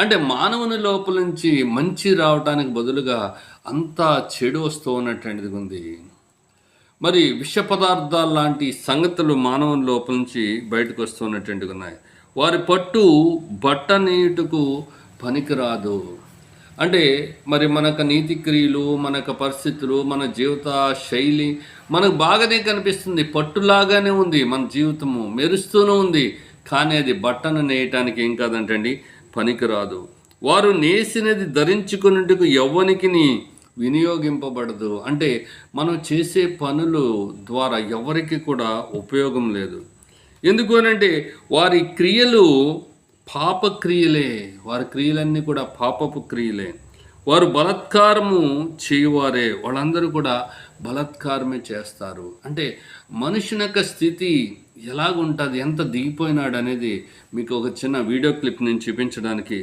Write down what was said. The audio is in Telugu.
అంటే మానవుని లోపల నుంచి మంచి రావటానికి బదులుగా అంతా చెడు వస్తూ ఉన్నటువంటిది ఉంది. మరి విష పదార్థాల్లాంటి సంగతులు మానవుని లోపల నుంచి బయటకొస్తూ ఉన్నటువంటివున్నాయి. వారి పట్టు బట్ట నేయుటకు పనికిరాదు. అంటే మరి మనకు నీతి క్రియలు, మనకు పరిస్థితులు, మన జీవిత శైలి మనకు బాగానే కనిపిస్తుంది. పట్టులాగానే ఉంది మన జీవితము. మెరుస్తూనే ఉంది. కానీ అది బట్టను నేయటానికి ఏం కాదంటండి పనికిరాదు. వారు నేసినది ధరించుకొనుటకు ఎవ్వనికిని వినియోగింపబడదు. అంటే మనం చేసే పనులు ద్వారా ఎవరికి కూడా ఉపయోగం లేదు. ఎందుకు అనంటే వారి క్రియలు పాప క్రియలే. వారి క్రియలన్నీ కూడా పాపపు క్రియలే. వారు బలాత్కారము చేయువారే. వాళ్ళందరూ కూడా బలాత్కారమే చేస్తారు. అంటే మనుషుని యొక్క స్థితి ఎలాగుంటది, ఎంత దిగిపోయినాడనేది మీకు ఒక చిన్న వీడియో క్లిప్ నేను చూపించడానికి